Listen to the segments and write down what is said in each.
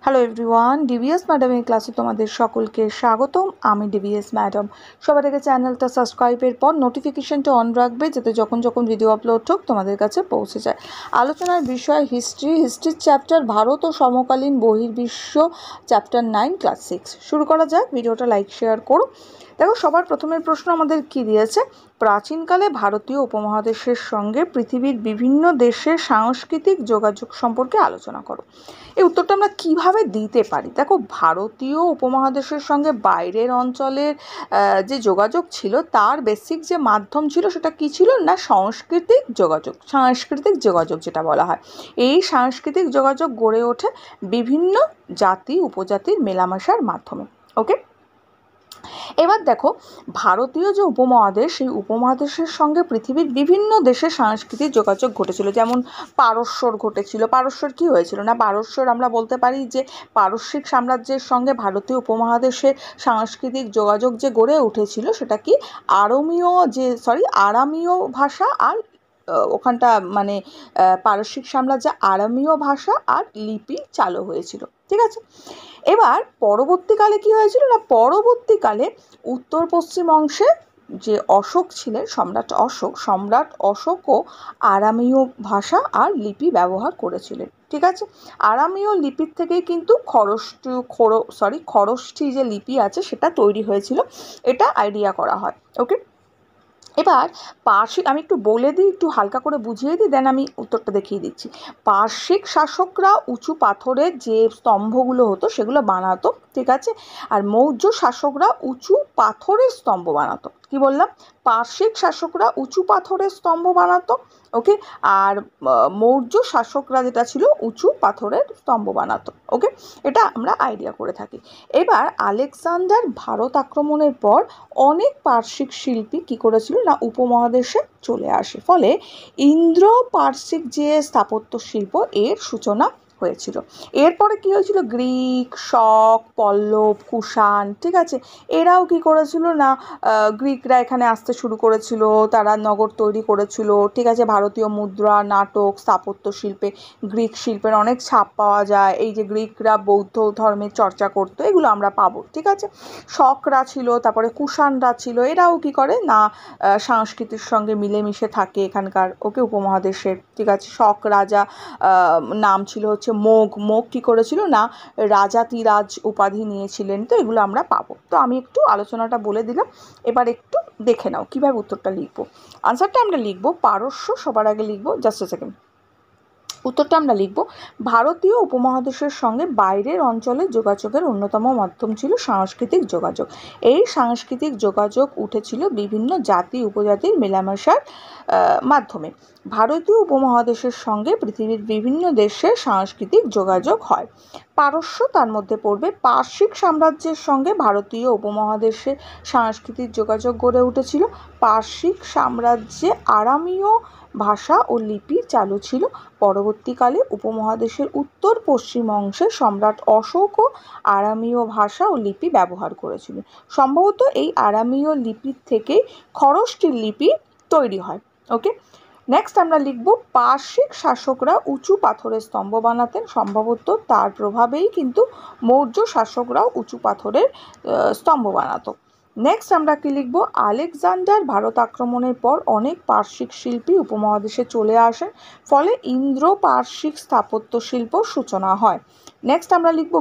Hello everyone, DVS ম্যাডামের ক্লাসে তোমাদের সকলকে স্বাগতম। আমি ডিভিএস ম্যাডাম। সবার আগে চ্যানেলটা সাবস্ক্রাইবের পর নোটিফিকেশনটা অন রাখবে, যাতে যখন যখন ভিডিও আপলোড হোক তোমাদের কাছে পৌঁছে যায়। আলোচনার বিষয় হিস্ট্রির চ্যাপ্টার ভারত ও সমকালীন বহির্বিশ্ব, চ্যাপ্টার 9, ক্লাস 6। শুরু করা যাক। ভিডিওটা লাইক শেয়ার করো। দেখো, সবার প্রথমের প্রশ্ন আমাদের কি দিয়েছে, প্রাচীনকালে ভারতীয় উপমহাদেশের সঙ্গে পৃথিবীর বিভিন্ন দেশের সাংস্কৃতিক যোগাযোগ সম্পর্কে আলোচনা করো। এই উত্তরটা আমরা কিভাবে দিতে পারি? দেখো, ভারতীয় উপমহাদেশের সঙ্গে বাইরের অঞ্চলের যে যোগাযোগ ছিল, তার বেসিক যে মাধ্যম ছিল সেটা কি ছিল না, সাংস্কৃতিক যোগাযোগ যেটা বলা হয়। এই সাংস্কৃতিক যোগাযোগ গড়ে ওঠে বিভিন্ন জাতি উপজাতির মেলামেশার মাধ্যমে। ওকে, এবার দেখো, ভারতীয় যে উপমহাদেশ, সেই উপমহাদেশের সঙ্গে পৃথিবীর বিভিন্ন দেশের সাংস্কৃতিক যোগাযোগ ঘটেছিল। যেমন পারস্যর ঘটেছিল। পারস্যর কি হয়েছিল না, পারস্যর আমরা বলতে পারি যে পারস্যিক সাম্রাজ্যের সঙ্গে ভারতীয় উপমহাদেশের সাংস্কৃতিক যোগাযোগ যে গড়ে উঠেছিল, সেটা কি আরামীয় ভাষা আর ওখানটা মানে পারস্যিক সাম্রাজ্যে আরামীয় ভাষা আর লিপি চালু হয়েছিল। ঠিক আছে, এবার পরবর্তীকালে কি হয়েছিল না, পরবর্তীকালে উত্তর পশ্চিম অংশে যে অশোক ছিলেন, সম্রাট অশোকও আরামীয় ভাষা আর লিপি ব্যবহার করেছিলেন। ঠিক আছে, আরামীয় লিপির থেকেই কিন্তু খরষ্ঠী যে লিপি আছে সেটা তৈরি হয়েছিল, এটা আইডিয়া করা হয়। ওকে, এবার পার্শ্বিক, আমি একটু বলে দিই, একটু হালকা করে বুঝিয়ে দিই, দেন আমি উত্তরটা দেখিয়ে দিচ্ছি। পার্শ্বিক শাসকরা উঁচু পাথরের যে স্তম্ভগুলো হতো সেগুলো বানাতো। ঠিক আছে, আর মৌর্য শাসকরা উঁচু পাথরের স্তম্ভ বানাতো। কি বললাম? পার্শ্বিক শাসকরা উঁচু পাথরের স্তম্ভ বানাতো। ওকে, আর মৌর্য শাসকরা যেটা ছিল উঁচু পাথরের স্তম্ভ বানাতো। ওকে, এটা আমরা আইডিয়া করে থাকি। এবার আলেকজান্ডার ভারত আক্রমণের পর অনেক পার্শ্বিক শিল্পী কি করেছিল না, উপমহাদেশে চলে আসে। ফলে ইন্দ্র পার্শ্বিক যে স্থাপত্য শিল্প, এর সূচনা হয়েছিল। এরপরে কি হয়েছিল, গ্রিক, শক, পল্লব, কুষাণ, ঠিক আছে, এরাও কি করেছিল না, গ্রিকরা এখানে আসতে শুরু করেছিল, তারা নগর তৈরি করেছিল। ঠিক আছে, ভারতীয় মুদ্রা, নাটক, স্থাপত্য শিল্পে গ্রিক শিল্পের অনেক ছাপ পাওয়া যায়। এই যে গ্রিকরা বৌদ্ধ ধর্মের চর্চা করতো, এগুলো আমরা পাবো। ঠিক আছে, শকরা ছিল, তারপরে কুষাণরা ছিল, এরাও কি করে না, সংস্কৃতির সঙ্গে মিলেমিশে থাকে এখানকার। ওকে, উপমহাদেশের। ঠিক আছে, শক রাজা নাম ছিল হচ্ছে মোগ কি করেছিল না, রাজাতিরাজ উপাধি নিয়েছিলেন। তো এগুলো আমরা পাবো। তো আমি একটু আলোচনাটা বলে দিলাম, এবার একটু দেখে নাও কিভাবে উত্তরটা লিখবো। আনসারটা আমরা লিখবো পারস্য, সবার আগে লিখবো, জাস্ট এ সেকেন্ড। উত্তরটা আমরা লিখব, ভারতীয় উপমহাদেশের সঙ্গে বাইরের অঞ্চলের যোগাযোগের অন্যতম মাধ্যম ছিল সাংস্কৃতিক যোগাযোগ। এই সাংস্কৃতিক যোগাযোগ উঠেছিল বিভিন্ন জাতি উপজাতির মেলামেশার মাধ্যমে। ভারতীয় উপমহাদেশের সঙ্গে পৃথিবীর বিভিন্ন দেশের সাংস্কৃতিক যোগাযোগ হয়। পারস্য তার মধ্যে পড়বে। পার্শ্বিক সাম্রাজ্যের সঙ্গে ভারতীয় উপমহাদেশের সাংস্কৃতিক যোগাযোগ গড়ে উঠেছিল। পার্শ্বিক সাম্রাজ্যে আরামীয় ভাষা ও লিপি চালু ছিল। পরবর্তীকালে উপমহাদেশের উত্তর পশ্চিম অংশে সম্রাট অশোকও আরামীয় ভাষা ও লিপি ব্যবহার করেছিল। সম্ভবত এই আরামীয় লিপির থেকেই খরষ্ঠী লিপি তৈরি হয়। ওকে, নেক্সট আমরা লিখব, পার্শ্বিক শাসকরা উঁচু পাথরের স্তম্ভ বানাতেন। সম্ভবত তার প্রভাবেই কিন্তু মৌর্য শাসকরাও উঁচু পাথরের স্তম্ভ বানাতো। নেক্সট আমরা কি লিখব, আলেকজান্ডার ভারত আক্রমণের পর অনেক পার্শ্বিক শিল্পী উপমহাদেশে চলে আসেন। ফলে ইন্দ্র পার্শ্বিক স্থাপত্য শিল্প সূচনা হয়। নেক্সট আমরা লিখব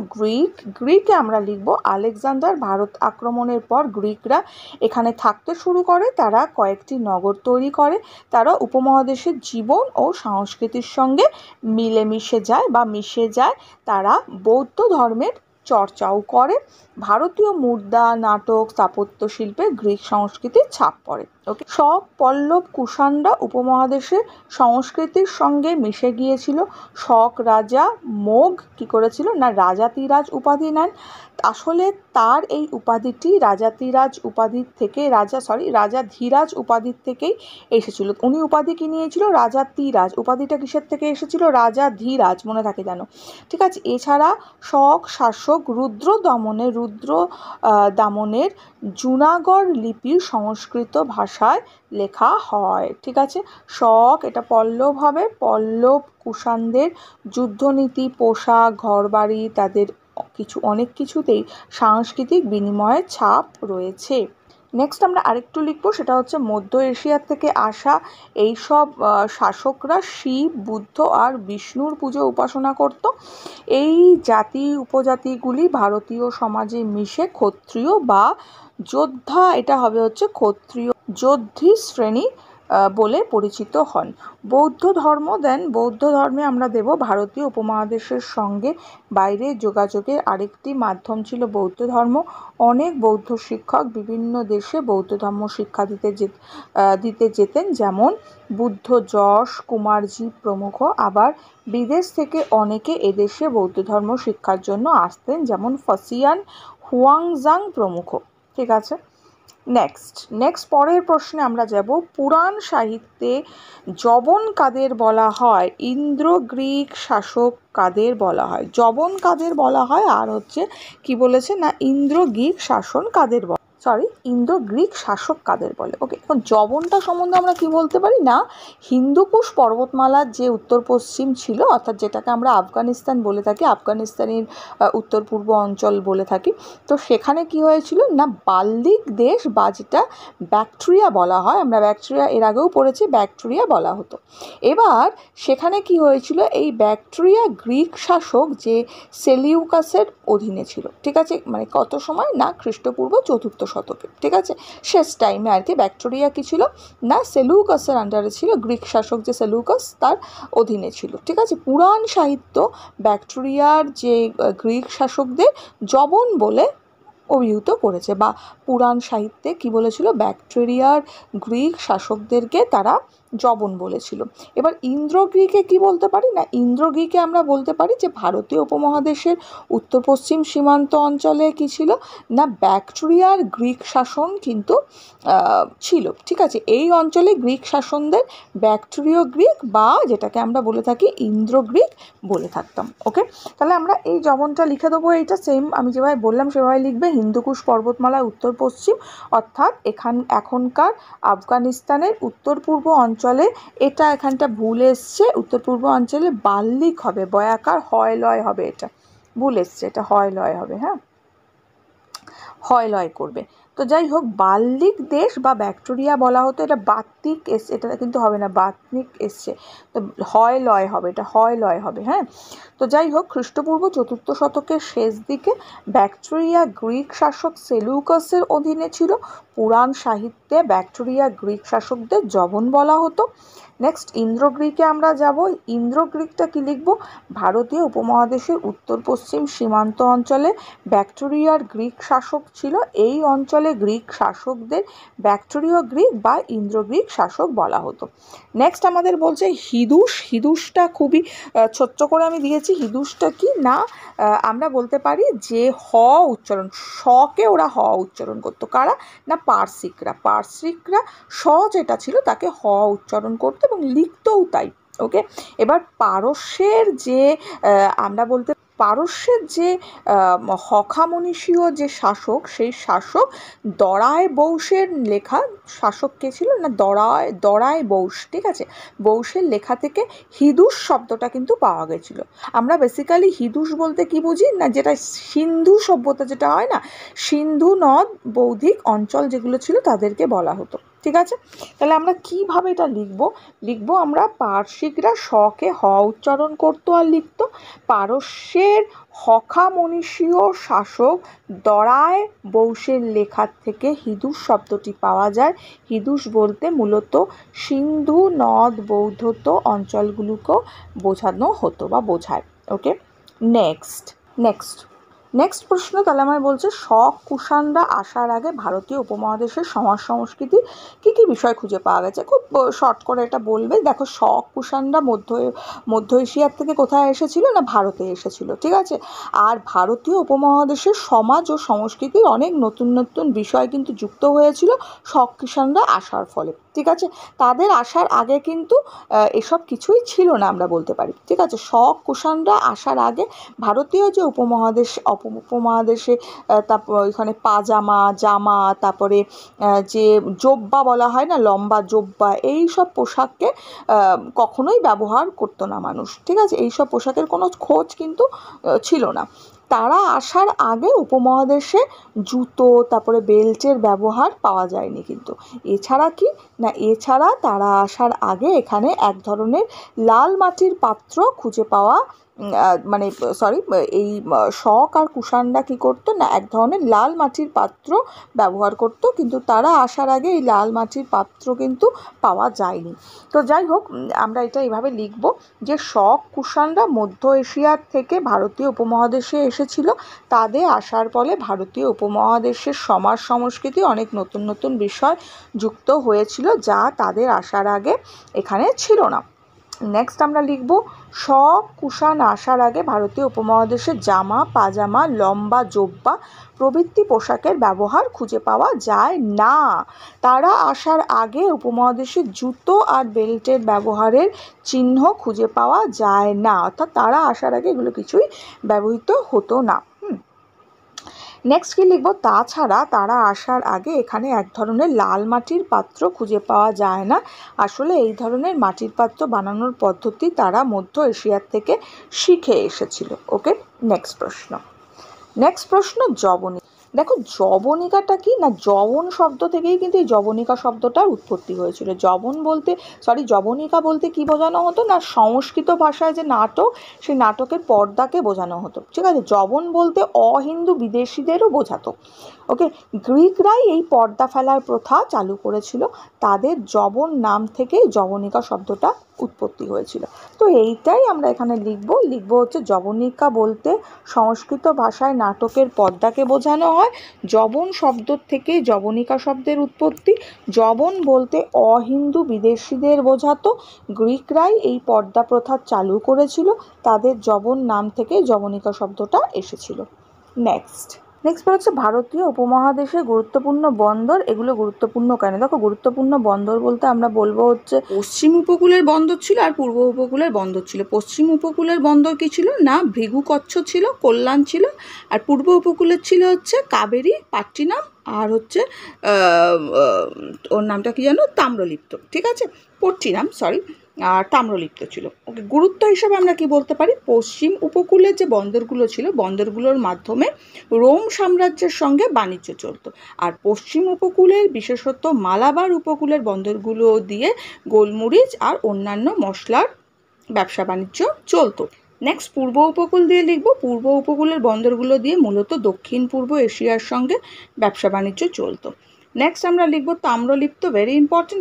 গ্রিকে আমরা লিখব, আলেকজান্ডার ভারত আক্রমণের পর গ্রিকরা এখানে থাকতে শুরু করে। তারা কয়েকটি নগর তৈরি করে। তারা উপমহাদেশের জীবন ও সংস্কৃতির সঙ্গে মিশে যায়। তারা বৌদ্ধ ধর্মের চর্চাও করে। ভারতীয় মুদ্রা, নাটক, স্থাপত্য শিল্পে গ্রিক সংস্কৃতির ছাপ পড়ে। ওকে, শক, পল্লব, কুষাণরা উপমহাদেশের সংস্কৃতির সঙ্গে মিশে গিয়েছিল। শক রাজা মোগ কি করেছিল না, রাজাতিরাজ উপাধি নেন। আসলে তার এই উপাধিটি রাজাধীরাজ উপাধির থেকেই এসেছিল। উনি উপাধি কি নিয়েছিল, রাজাতিরাজ। উপাধিটা কিসের থেকে এসেছিল, রাজাধীরাজ, মনে থাকে যেন। ঠিক আছে, এছাড়া শক শাসক রুদ্র দামনের জুনাগড় লিপির সংস্কৃত ভাষা ভাষায় লেখা হয়। ঠিক আছে, শক এটা পল্লব হবে, পল্লব কুষাণদের যুদ্ধনীতি, পোশাক, ঘরবাড়ি, তাদের অনেক কিছুতেই সাংস্কৃতিক বিনিময়ের ছাপ রয়েছে। নেক্সট আমরা আরেকটু লিখবো, সেটা হচ্ছে মধ্য এশিয়ার থেকে আসা এইসব শাসকরা শিব, বুদ্ধ আর বিষ্ণুর পুজো উপাসনা করত। এই জাতি উপজাতিগুলি ভারতীয় সমাজে মিশে ক্ষত্রিয় বা যোদ্ধা, এটা হবে হচ্ছে ক্ষত্রিয় যোদ্ধী শ্রেণী বলে পরিচিত হন। বৌদ্ধ ধর্ম বৌদ্ধ ধর্মে আমরা দেব ভারতীয় উপমহাদেশের সঙ্গে বাইরে যোগাযোগের আরেকটি মাধ্যম ছিল বৌদ্ধ ধর্ম। অনেক বৌদ্ধ শিক্ষক বিভিন্ন দেশে বৌদ্ধ ধর্ম শিক্ষা দিতে যেতেন, যেমন বুদ্ধ যশ, কুমারজি প্রমুখ। আবার বিদেশ থেকে অনেকে এদেশে বৌদ্ধ ধর্ম শিক্ষার জন্য আসতেন, যেমন ফাসিয়ান, হুয়াংজাং প্রমুখ। ঠিক আছে, নেক্সট পরের প্রশ্নে আমরা যাব, পুরাণ সাহিত্যে যবন কাদের বলা হয়? ইন্দ্র গ্রীক শাসক কাদের বলা হয়? যবন কাদের বলা হয়, আর হচ্ছে কি বলেছে না ইন্দ্র গ্রীক শাসক কাদের বলে। ওকে, এখন যবনটা সম্বন্ধে আমরা কি বলতে পারি না, হিন্দুকুশ পর্বতমালার যে উত্তর পশ্চিম ছিল, অর্থাৎ যেটাকে আমরা আফগানিস্তান বলে থাকি, আফগানিস্তানের উত্তর পূর্ব অঞ্চল বলে থাকি, তো সেখানে কি হয়েছিল না বাল্লিক দেশ, বা যেটা ব্যাকট্রিয়া বলা হয়, আমরা ব্যাকট্রিয়া এর আগেও পড়েছি, ব্যাকট্রিয়া বলা হতো। এবার সেখানে কি হয়েছিল, এই ব্যাকট্রিয়া গ্রিক শাসক যে সেলিউকাসের অধীনে ছিল। ঠিক আছে, মানে কত সময় না খ্রিস্টপূর্ব 4th শতকে। ঠিক আছে, শেষ টাইমে আর কি ব্যাকট্রিয়া কি ছিল না সেলুকাসের আন্ডারে ছিল, গ্রিক শাসক যে সেলুকাস তার অধীনে ছিল। ঠিক আছে, পুরাণ সাহিত্য ব্যাকট্রিয়ার যে গ্রিক শাসকদের যবন বলে অভিহিত করেছে, বা পুরাণ সাহিত্যে কি বলেছিল, ব্যাকট্রিয়ার গ্রিক শাসকদেরকে তারা যবন বলেছিল। এবার ইন্দ্র গ্রীকে কি বলতে পারি না, ইন্দ্র গ্রীকে আমরা বলতে পারি যে ভারতীয় উপমহাদেশের উত্তর পশ্চিম সীমান্ত অঞ্চলে কি ছিল না ব্যাকট্রিয়ার গ্রিক শাসন কিন্তু ছিল। ঠিক আছে, এই অঞ্চলে গ্রিক শাসনদের ব্যাকট্রিয় গ্রিক, বা যেটাকে আমরা বলে থাকি ইন্দ্র গ্রিক বলে থাকতাম। ওকে, তাহলে আমরা এই যবনটা লিখে দেবো, এইটা সেম আমি যেভাবে বললাম সেভাবে লিখবে, হিন্দুকুশ পর্বতমালার উত্তর পশ্চিম, অর্থাৎ এখনকার আফগানিস্তানের উত্তর পূর্ব অঞ্চলে, এটা এখানটা ভুল এসছে, উত্তর পূর্ব অঞ্চলে বাল্লিক হবে, বয়াকার হয় লয় হবে, এটা ভুল এসছে, এটা হয় লয় হবে, হ্যাঁ হয় লয় করবে। তো যাই হোক, বাল্লিক দেশ বা ব্যাকটেরিয়া বলা হতো, এটা বাত্তিক এসছে, এটা কিন্তু হবে না, বাত্নিক এসছে, তো হয় লয় হবে, এটা হয় লয় হবে। হ্যাঁ, তো যাই হোক, খ্রিস্টপূর্ব 4th শতকের শেষ দিকে ব্যাকট্রিয়া গ্রিক শাসক সেলুকাসের অধীনে ছিল। পুরাণ সাহিত্যে ব্যাকট্রিয়া গ্রিক শাসকদের যবন বলা হতো। নেক্সট ইন্দ্র গ্রীকে আমরা যাব, ইন্দ্র গ্রীকটা কি লিখব, ভারতীয় উপমহাদেশের উত্তর পশ্চিম সীমান্ত অঞ্চলে ব্যাকট্রিয়ার গ্রিক শাসক ছিল, এই অঞ্চলে গ্রিক শাসকদের ব্যাকট্রিয় গ্রিক বা ইন্দ্র গ্রিক শাসক বলা হতো। নেক্সট আমাদের বলছে হিদুসটা খুবই ছোট্ট করে আমি দিয়েছি, হিদুসটা কি না আমরা বলতে পারি যে উচ্চারণ, শকে ওরা উচ্চারণ করতো, কারা না পার্সিকরা স যেটা ছিল তাকে উচ্চারণ করতো এবং লিখতও তাই। ওকে, এবার পারস্যের যে হখামনীষীয় যে শাসক, সেই শাসক দরায় বংশের লেখা শাসক কে ছিল না দরায় বংশ। ঠিক আছে, বংশের লেখা থেকে হিদুস শব্দটা কিন্তু পাওয়া গেছিল। আমরা বেসিক্যালি হিদুস বলতে কি বুঝি না, যেটা সিন্ধু সভ্যতা যেটা হয় না, সিন্ধু নদ বৌদ্ধিক অঞ্চল যেগুলো ছিল তাদেরকে বলা হতো। ঠিক আছে, তাহলে আমরা কিভাবে এটা লিখবো আমরা, পার্সিকরা শকে উচ্চারণ করতো আর লিখতো। পারস্যের হখামনীষীয় শাসক দরায় বংশের লেখার থেকে হিদুস শব্দটি পাওয়া যায়। হিদুস বলতে মূলত সিন্ধু নদ বৌদ্ধত অঞ্চলগুলোকেও বোঝানো হতো বা বোঝায়। ওকে, নেক্সট প্রশ্ন, তাহলে আমায় বলছে শক কুষাণরা আসার আগে ভারতীয় উপমহাদেশের সমাজ সংস্কৃতি কি কি বিষয় খুঁজে পাওয়া গেছে? খুব শর্ট করে এটা বলবে। দেখো, শক কুষাণরা মধ্য এশিয়ার থেকে কোথায় এসেছিল না ভারতে এসেছিল। ঠিক আছে, আর ভারতীয় উপমহাদেশের সমাজ ও সংস্কৃতির অনেক নতুন নতুন বিষয় কিন্তু যুক্ত হয়েছিল শক কুষাণরা আসার ফলে। ঠিক আছে, তাদের আসার আগে কিন্তু এসব কিছুই ছিল না আমরা বলতে পারি। ঠিক আছে, শক কুষাণরা আসার আগে ভারতীয় যে উপমহাদেশে তারপর ওইখানে পাজামা, জামা, তারপরে যে জোব্বা বলা হয় না, লম্বা জোব্বা, এই সব পোশাককে কখনোই ব্যবহার করতো না মানুষ। ঠিক আছে, এই সব পোশাকের কোনো খোঁজ কিন্তু ছিল না। তারা আসার আগে উপমহাদেশে জুতো, তারপরে বেল্টের ব্যবহার পাওয়া যায়নি কিন্তু। এছাড়া কি না, এছাড়া তারা আসার আগে এখানে এক ধরনের লাল মাটির পাত্র খুঁজে পাওয়া, মানে সরি, এই শক আর কুষাণরা কী করতো না, এক ধরনের লাল মাটির পাত্র ব্যবহার করতো, কিন্তু তারা আসার আগে এই লাল মাটির পাত্র কিন্তু পাওয়া যায়নি। তো যাই হোক, আমরা এটা এইভাবে লিখব যে শক কুষাণরা মধ্য এশিয়ার থেকে ভারতীয় উপমহাদেশে এসেছিল। তাদের আসার ফলে ভারতীয় উপমহাদেশের সমাজ সংস্কৃতি অনেক নতুন নতুন বিষয় যুক্ত হয়েছিল, যা তাদের আসার আগে এখানে ছিল না। নেক্সট আমরা লিখব শক কুষাণ আসার আগে ভারতীয় উপমহাদেশে জামা, পাজামা, লম্বা জোব্বা প্রভৃতি পোশাকের ব্যবহার খুঁজে পাওয়া যায় না। তারা আসার আগে উপমহাদেশে জুতো আর বেল্টের ব্যবহারের চিহ্ন খুঁজে পাওয়া যায় না, অর্থাৎ তারা আসার আগে এগুলো কিছুই ব্যবহৃত হতো না। নেক্সট কি লিখব, তাছাড়া তারা আসার আগে এখানে এক ধরনের লাল মাটির পাত্র খুঁজে পাওয়া যায় না। আসলে এই ধরনের মাটির পাত্র বানানোর পদ্ধতি তারা মধ্য এশিয়ার থেকে শিখে এসেছিল। ওকে, নেক্সট প্রশ্ন যবনিকা। দেখো, যবনিকাটা কি না, যবন শব্দ থেকেই কিন্তু এই যবনিকা শব্দটার উৎপত্তি হয়েছিল। যবনিকা বলতে কি বোঝানো হতো না, সংস্কৃত ভাষায় যে নাটক, সেই নাটকের পর্দাকে বোঝানো হতো। ঠিক আছে, যবন বলতে অহিন্দু বিদেশিদেরও বোঝাতো। ওকে, গ্রিকরাই এই পর্দা ফেলার প্রথা চালু করেছিল। তাদের যবন নাম থেকেই যবনিকা শব্দটা উৎপত্তি হয়েছিল। তো এইটাই আমরা এখানে লিখব হচ্ছে যবনিকা বলতে সংস্কৃত ভাষায় নাটকের পর্দাকে বোঝানো হয়। যবন শব্দ থেকে যবনিকা শব্দের উৎপত্তি। যবন বলতে অহিন্দু বিদেশিদের বোঝাতো। গ্রিকরাই এই পর্দা প্রথা চালু করেছিল। তাদের যবন নাম থেকে যবনিকা শব্দটা এসেছিল। নেক্সট হচ্ছে ভারতীয় উপমহাদেশে গুরুত্বপূর্ণ বন্দর। এগুলো গুরুত্বপূর্ণ কেন? দেখো, গুরুত্বপূর্ণ বন্দর বলতে আমরা বলবো হচ্ছে পশ্চিম উপকূলের বন্দর ছিল আর পূর্ব উপকূলের বন্দর ছিল। পশ্চিম উপকূলের বন্দর কি ছিল না, ভৃগুকচ্ছ ছিল, কল্যাণ ছিল। আর পূর্ব উপকূলের ছিল হচ্ছে কাবেরী, পাট্টিনাম, আর হচ্ছে ওর নামটা কি জানো, তাম্রলিপ্ত। ঠিক আছে, পট্টিনাম আর তাম্রলিপ্ত ছিল। ওকে, গুরুত্ব হিসাবে আমরা কি বলতে পারি, পশ্চিম উপকূলের যে বন্দরগুলো ছিল, বন্দরগুলোর মাধ্যমে রোম সাম্রাজ্যের সঙ্গে বাণিজ্য চলতো। আর পশ্চিম উপকূলের, বিশেষত মালাবার উপকূলের বন্দরগুলো দিয়ে গোলমরিচ আর অন্যান্য মশলার ব্যবসা বাণিজ্য চলতো। নেক্সট পূর্ব উপকূল দিয়ে লিখব। পূর্ব উপকূলের বন্দরগুলো দিয়ে মূলত দক্ষিণ পূর্ব এশিয়ার সঙ্গে ব্যবসা বাণিজ্য চলতো। নেক্সট আমরা লিখব তাম্রলিপ্ত। ভেরি ইম্পর্টেন্ট,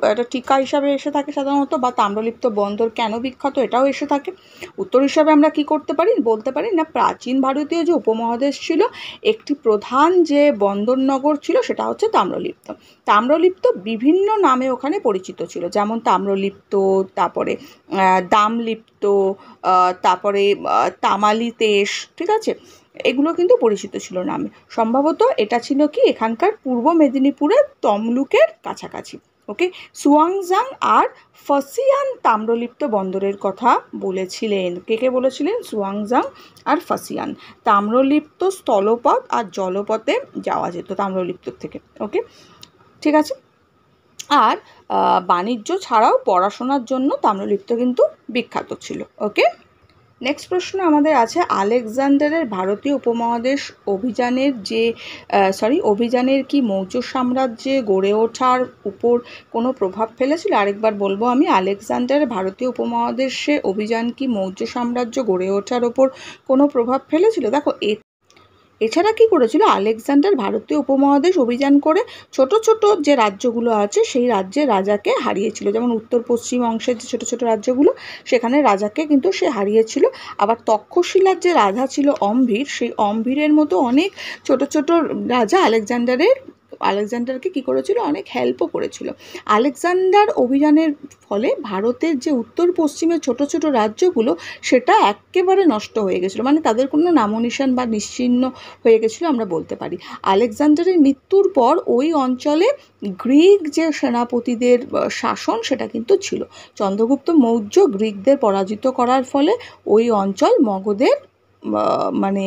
এটা টিকা হিসাবে এসে থাকে সাধারণত, বা তাম্রলিপ্ত বন্দর কেন বিখ্যাত এটাও এসে থাকে। উত্তর হিসাবে আমরা কি বলতে পারি না, প্রাচীন ভারতীয় যে উপমহাদেশ ছিল, একটি প্রধান যে বন্দরনগর ছিল সেটা হচ্ছে তাম্রলিপ্ত। তাম্রলিপ্ত বিভিন্ন নামে ওখানে পরিচিত ছিল, যেমন তাম্রলিপ্ত, তারপরে দামলিপ্ত, তারপরে তামালিতেশ। ঠিক আছে, এগুলো কিন্তু পরিচিত ছিল নামে। সম্ভবত এটা ছিল কি এখানকার পূর্ব মেদিনীপুরের তমলুকের কাছাকাছি। ওকে, সুয়াংজাং আর ফাসিয়ান তাম্রলিপ্ত বন্দরের কথা বলেছিলেন। কে বলেছিলেন? সুয়াংজাং আর ফাসিয়ান। তাম্রলিপ্ত স্থলপথ আর জলপথে যাওয়া যেত তাম্রলিপ্ত থেকে। ওকে, ঠিক আছে। আর বাণিজ্য ছাড়াও পড়াশোনার জন্য তাম্রলিপ্ত কিন্তু বিখ্যাত ছিল। ওকে, নেক্সট প্রশ্ন আমাদের আছে, আলেকজান্ডারের ভারতীয় উপমহাদেশ অভিযানের কি মৌর্য সাম্রাজ্যে গড়ে ওঠার উপর কোনো প্রভাব ফেলেছিল? আরেকবার বলবো আমি, আলেকজান্ডারের ভারতীয় উপমহাদেশে অভিযান কি মৌর্য সাম্রাজ্য গড়ে ওঠার ওপর কোনো প্রভাব ফেলেছিল? দেখো, এছাড়া কি করেছিল, আলেকজান্ডার ভারতীয় উপমহাদেশ অভিযান করে ছোট ছোট যে রাজ্যগুলো আছে সেই রাজ্যের রাজাকে হারিয়েছিল। যেমন উত্তর পশ্চিম অংশের যে ছোট ছোট রাজ্যগুলো, সেখানে রাজাকে কিন্তু সে হারিয়েছিল। আবার তক্ষশিলার যে রাজা ছিল অম্ভীর, সেই অম্ভীরের মতো অনেক ছোট ছোট রাজা আলেকজান্ডারকে কি করেছিল, অনেক হেল্পও করেছিল। আলেকজান্ডার অভিযানের ফলে ভারতের যে উত্তর পশ্চিমের ছোট ছোট রাজ্যগুলো, সেটা একেবারে নষ্ট হয়ে গেছিলো, মানে তাদের কোনো নামনিশান বা নিশ্চিহ্ন হয়ে গেছিলো আমরা বলতে পারি। আলেকজান্ডারের মৃত্যুর পর ওই অঞ্চলে গ্রিক যে সেনাপতিদের শাসন সেটা কিন্তু ছিল। চন্দ্রগুপ্ত মৌর্য গ্রিকদের পরাজিত করার ফলে ওই অঞ্চল মগধের মানে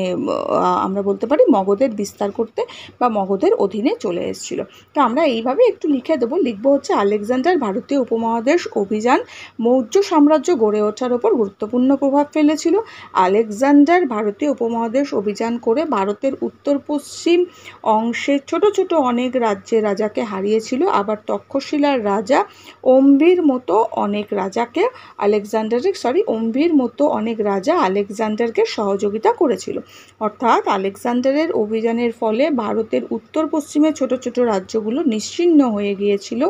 আমরা বলতে পারি মগধের বিস্তার করতে বা মগধের অধীনে চলে এসেছিল। তো আমরা এইভাবে একটু লিখে দেবো, লিখবো হচ্ছে আলেকজান্ডার ভারতীয় উপমহাদেশ অভিযান মৌর্য সাম্রাজ্য গড়ে ওঠার ওপর গুরুত্বপূর্ণ প্রভাব ফেলেছিল। আলেকজান্ডার ভারতীয় উপমহাদেশ অভিযান করে ভারতের উত্তর পশ্চিম অংশে ছোট ছোট অনেক রাজ্যের রাজাকে হারিয়েছিল। আবার তক্ষশিলার রাজা অম্বির মতো অনেক আলেকজান্ডারকে সহযোগিতা করেছিল। অর্থাৎ আলেকজান্ডারের অভিযানের ফলে ভারতের উত্তর পশ্চিমে ছোট ছোট রাজ্যগুলো নিশ্চিহ্ন হয়ে গিয়েছিল।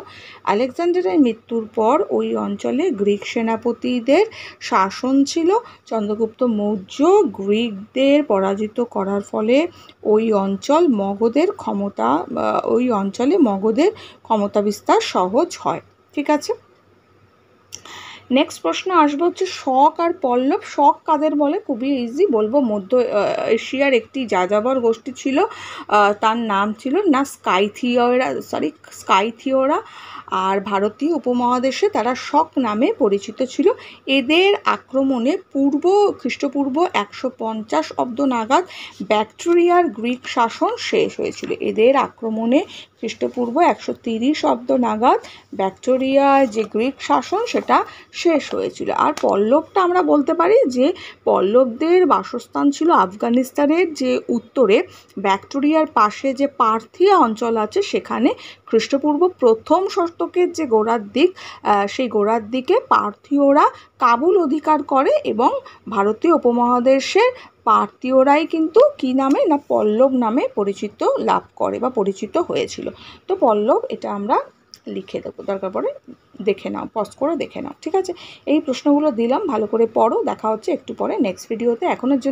আলেকজান্ডারের মৃত্যুর পর ওই অঞ্চলে গ্রিক সেনাপতিদের শাসন ছিল। চন্দ্রগুপ্ত মৌর্য গ্রিকদের পরাজিত করার ফলে ওই অঞ্চলে মগধের ক্ষমতা বিস্তার সহজ হয়। ঠিক আছে, নেক্সট প্রশ্ন আসবে হচ্ছে শক আর পল্লব। শক কাদের বলে? খুবই ইজি, বলবো মধ্য এশিয়ার একটি যাযাবর গোষ্ঠী ছিল, তার নাম ছিল না স্কাইথিয়রা, আর ভারতীয় উপমহাদেশে তারা শক নামে পরিচিত ছিল। এদের আক্রমণে খ্রিস্টপূর্ব 150 অব্দ নাগাদ ব্যাকট্রিয়ার গ্রিক শাসন শেষ হয়েছিল। এদের আক্রমণে খ্রিস্টপূর্ব 130 অব্দ নাগাদ ব্যাকট্রিয়ার যে গ্রিক শাসন সেটা শেষ হয়েছিল। আর পল্লবটা আমরা বলতে পারি যে পল্লবদের বাসস্থান ছিল আফগানিস্তানের যে উত্তরে ব্যাকট্রিয়ার পাশে যে পার্থিয়া অঞ্চল আছে সেখানে। খ্রিস্টপূর্ব প্রথম শতকের যে গোড়ার দিক, সেই গোড়ার দিকে পার্থীয়রা কাবুল অধিকার করে এবং ভারতীয় উপমহাদেশের পার্থীয়রাই কিন্তু কী নামে না পল্লব নামে পরিচিত লাভ করে বা পরিচিত হয়েছিল। তো পল্লব এটা আমরা লিখে দেবো, দরকার পড়ে দেখে নাও, পজ করে দেখে নাও। ঠিক আছে, এই প্রশ্নগুলো দিলাম, ভালো করে পড়ো। দেখা হচ্ছে একটু পরে নেক্সট ভিডিওতে। এখনের জন্য